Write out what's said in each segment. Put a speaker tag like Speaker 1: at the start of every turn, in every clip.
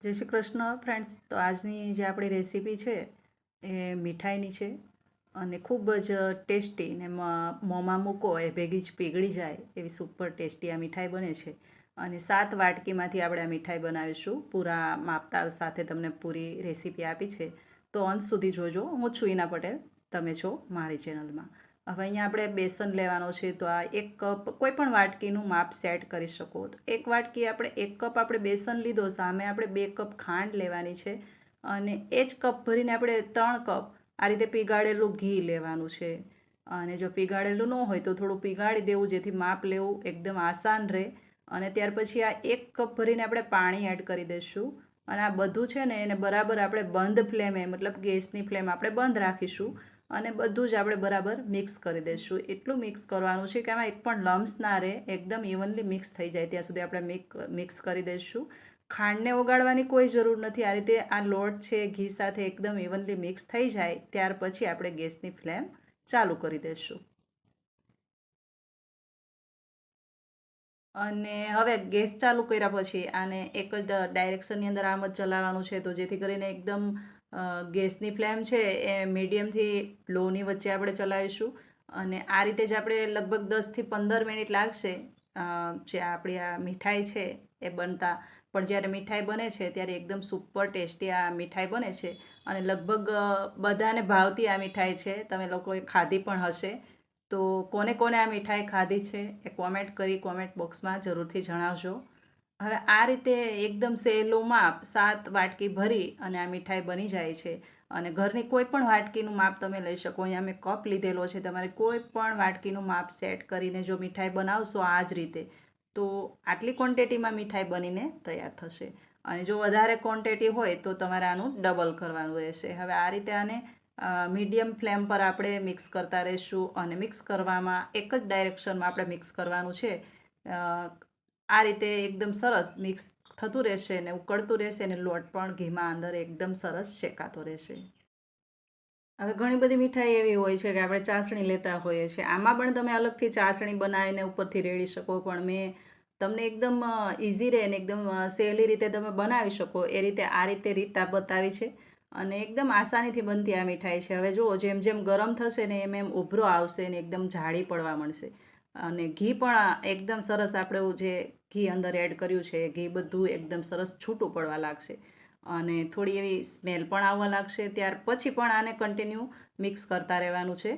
Speaker 1: જય શ્રી કૃષ્ણ ફ્રેન્ડ્સ. તો આજની જે આપણી રેસીપી છે એ મીઠાઈની છે અને ખૂબ જ ટેસ્ટી ને મોંમાં મૂકો એ ભેગી જ પીગળી જાય એવી સુપર ટેસ્ટી આ મીઠાઈ બને છે. અને 7 વાટકીમાંથી આપણે આ મીઠાઈ બનાવીશું. પૂરા માપતાલ સાથે તમને પૂરી રેસીપી આપી છે, તો અંત સુધી જોજો. હું છું ઈના પટેલ, તમે છો મારી ચેનલમાં. હવે અહીંયા આપણે બેસન લેવાનો છે, તો આ 1 કપ કોઈ પણ વાટકીનું માપ સેટ કરી શકો. તો 1 વાટકી આપણે 1 કપ આપણે બેસન લીધો, સામે આપણે 2 કપ ખાંડ લેવાની છે અને એ જ કપ ભરીને આપણે 3 કપ આ રીતે પીગાળેલું ઘી લેવાનું છે. અને જો પીગાળેલું ન હોય તો થોડું પીગાળી દેવું, જેથી માપ લેવું એકદમ આસાન રહે. અને ત્યાર પછી આ 1 કપ ભરીને આપણે પાણી એડ કરી દઈશું અને આ બધું છે ને એને બરાબર આપણે બંધ ફ્લેમે, મતલબ ગેસની ફ્લેમ આપણે બંધ રાખીશું અને બધું જ આપણે બરાબર મિક્સ કરી દઈશું. એટલું મિક્સ કરવાનું છે કે આમાં એક પણ લમ્સ ના રહે, એકદમ ઇવનલી મિક્સ થઈ જાય ત્યાં સુધી આપણે મિક્સ કરી દઈશું. ખાંડને ઓગાળવાની કોઈ જરૂર નથી. આ રીતે આ લોટ છે ઘી સાથે એકદમ ઇવનલી મિક્સ થઈ જાય ત્યાર પછી આપણે ગેસની ફ્લેમ ચાલુ કરી દઈશું. અને હવે ગેસ ચાલુ કર્યા પછી આને એક જ ડાયરેક્શનની અંદર આમ જ ચલાવવાનું છે, તો જેથી કરીને એકદમ ગેસની ફ્લેમ છે એ મીડિયમથી લોની વચ્ચે આપણે ચલાવીશું. અને આ રીતે જ આપણે લગભગ 10થી 15 મિનિટ લાગશે જે આપણી આ મીઠાઈ છે એ બનતા. પણ જ્યારે મીઠાઈ બને છે ત્યારે એકદમ સુપર ટેસ્ટી આ મીઠાઈ બને છે અને લગભગ બધાને ભાવતી આ મીઠાઈ છે. તમે લોકોએ ખાધી પણ હશે. તો કોને કોને આ મીઠાઈ ખાધી છે એ કોમેન્ટ બોક્સમાં જરૂરથી જણાવજો. હવે આ રીતે એકદમ સહેલું માપ 7 વાટકી ભરી અને આ મીઠાઈ બની જાય છે. અને ઘરની કોઈ પણ વાટકીનું માપ તમે લઈ શકો. અહીંયા મેં કપ લીધેલો છે. તમારે કોઈ પણ વાટકીનું માપ સેટ કરીને જો મીઠાઈ બનાવશો આ જ રીતે, તો આટલી ક્વોન્ટિટીમાં મીઠાઈ બનીને તૈયાર થશે. અને જો વધારે ક્વોન્ટિટી હોય તો તમારે આનું ડબલ કરવાનું રહેશે. હવે આ રીતે આને મીડિયમ ફ્લેમ પર આપણે મિક્સ કરતા રહીશું અને મિક્સ કરવામાં એક જ ડાયરેક્શનમાં આપણે મિક્સ કરવાનું છે. આ રીતે એકદમ સરસ મિક્સ થતું રહેશે ને ઉકળતું રહેશે અને લોટ પણ ઘીમાં અંદર એકદમ સરસ શેકાતો રહેશે. હવે ઘણી બધી મીઠાઈ એવી હોય છે કે આપણે ચાસણી લેતા હોઈએ છીએ. આમાં પણ તમે અલગથી ચાસણી બનાવીને ઉપરથી રેડી શકો, પણ મેં તમને એકદમ ઇઝી રહે ને એકદમ સહેલી રીતે તમે બનાવી શકો એ રીતે આ રીતે રીત આ બતાવી છે. અને એકદમ આસાનીથી બનતી આ મીઠાઈ છે. હવે જુઓ, જેમ જેમ ગરમ થશે ને એમ એમ ઉભરો આવશે ને એકદમ જાડી પડવા મળશે. અને ઘી પણ એકદમ સરસ, આપણે જે ઘી અંદર એડ કર્યું છે એ ઘી બધું એકદમ સરસ છૂટું પડવા લાગશે અને થોડી એવી સ્મેલ પણ આવવા લાગશે. ત્યાર પછી પણ આને કન્ટિન્યુ મિક્સ કરતા રહેવાનું છે.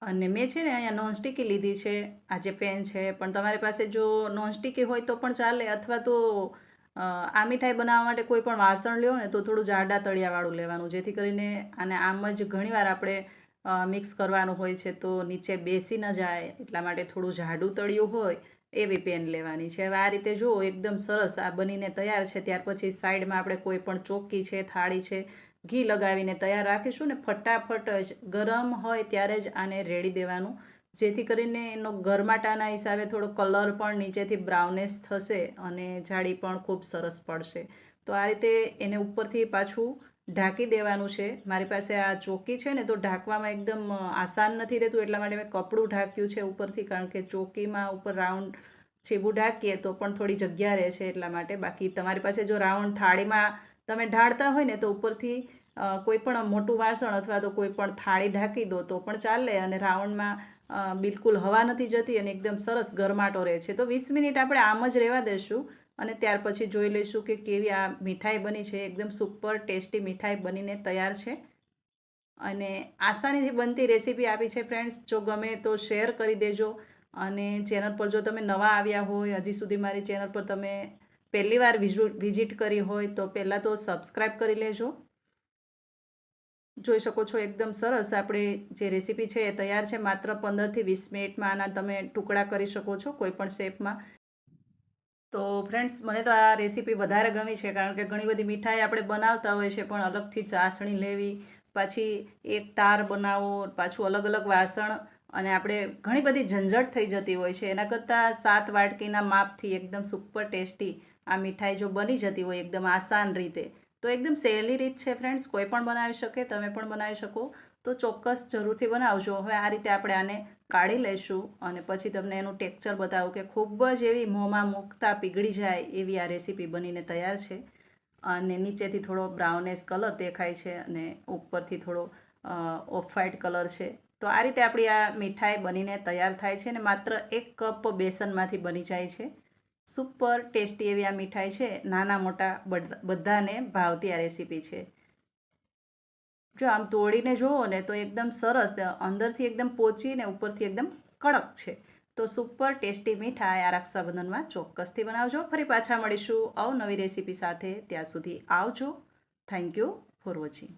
Speaker 1: અને મેં છે ને અહીંયા નોનસ્ટિકી લીધી છે, આ જે પેન છે. પણ તમારી પાસે જો નોનસ્ટિકી હોય તો પણ ચાલે, અથવા તો આ મીઠાઈ બનાવવા માટે કોઈ પણ વાસણ લ્યો ને તો થોડું જાડા તળિયાવાળું લેવાનું, જેથી કરીને આને આમ જ ઘણીવાર આપણે મિક્સ કરવાનું હોય છે તો નીચે બેસી ન જાય. એટલા માટે થોડું જાડું તળિયું હોય એવી પેન લેવાની છે. હવે આ રીતે જુઓ, એકદમ સરસ આ બનીને તૈયાર છે. ત્યાર પછી સાઈડમાં આપણે કોઈ પણ ચોકી છે, થાળી છે, ઘી લગાવીને તૈયાર રાખીશું ને ફટાફટ જ ગરમ હોય ત્યારે જ આને રેડી દેવાનું, જેથી કરીને એનો ગરમાટાના હિસાબે થોડો કલર પણ નીચેથી બ્રાઉનેશ થશે અને જાળી પણ ખૂબ સરસ પડશે. તો આ રીતે એને ઉપરથી પાછું ઢાંકી દેવાનું છે. મારી પાસે આ ચોકી છે ને તો ઢાંકવામાં એકદમ આસાન નથી રહેતું, એટલા માટે મેં કપડું ઢાંક્યું છે ઉપરથી, કારણ કે ચોકીમાં ઉપર રાઉન્ડ છીબું ઢાંકીએ તો પણ થોડી જગ્યા રહે છે એટલા માટે. બાકી તમારી પાસે જો રાઉન્ડ થાળીમાં તમે ઢાળતા હોય ને તો ઉપરથી કોઈ પણ મોટું વાસણ અથવા તો કોઈ પણ થાળી ઢાંકી દો તો પણ ચાલે. અને રાઉન્ડમાં બિલકુલ હવા નથી જતી અને એકદમ સરસ ગરમાટો રહે છે. તો 20 મિનિટ આપણે આમ જ રહેવા દઈશું અને ત્યાર પછી જોઈ લઈશું કે કેવી આ મીઠાઈ બની છે. એકદમ સુપર ટેસ્ટી મીઠાઈ બનીને તૈયાર છે અને આસાનીથી બનતી રેસીપી આપી છે ફ્રેન્ડ્સ. જો ગમે તો શેર કરી દેજો. અને ચેનલ પર જો તમે નવા આવ્યા હોય, હજી સુધી મારી ચેનલ પર તમે પહેલી વાર વિઝિટ કરી હોય, તો પહેલાં તો સબસ્ક્રાઈબ કરી લેજો. જોઈ શકો છો એકદમ સરસ આપણી જે રેસીપી છે એ તૈયાર છે. માત્ર 15થી 20 મિનિટમાં આના તમે ટુકડા કરી શકો છો કોઈ પણ શેપમાં. તો ફ્રેન્ડ્સ, મને તો આ રેસીપી વધારે ગમી છે, કારણ કે ઘણી બધી મીઠાઈ આપણે બનાવતા હોય છે પણ અલગથી ચાસણી લેવી, પાછી એક તાર બનાવો, પાછું અલગ અલગ વાસણ, અને આપણે ઘણી બધી ઝંઝટ થઈ જતી હોય છે. એના કરતાં 7 વાટકીના માપથી એકદમ સુપર ટેસ્ટી આ મીઠાઈ જો બની જતી હોય એકદમ આસાન રીતે, તો એકદમ સહેલી રીત છે ફ્રેન્ડ્સ. કોઈ પણ બનાવી શકે, તમે પણ બનાવી શકો. તો ચોક્કસ જરૂરથી બનાવજો. હવે આ રીતે આપણે આને કાઢી લઈશું અને પછી તમને એનું ટેક્સચર બતાવું કે ખૂબ જ એવી મોંમાં મૂકતા પીગળી જાય એવી આ રેસીપી બનીને તૈયાર છે. અને નીચેથી થોડો બ્રાઉનેશ કલર દેખાય છે અને ઉપરથી થોડો ઓફ વ્હાઇટ કલર છે. તો આ રીતે આપણી આ મીઠાઈ બનીને તૈયાર થાય છે અને માત્ર 1 કપ બેસનમાંથી બની જાય છે. સુપર ટેસ્ટી એવી આ મીઠાઈ છે. નાના મોટા બધાને ભાવતી આ રેસીપી છે. જો આમ તોડીને જુઓ ને તો એકદમ સરસ, અંદરથી એકદમ પોચી ને ઉપરથી એકદમ કડક છે. તો સુપર ટેસ્ટી મીઠાઈ આ રક્ષાબંધનમાં ચોક્કસથી બનાવજો. ફરી પાછા મળીશું અવનવી રેસીપી સાથે. ત્યાં સુધી આવજો. Thank you for watching.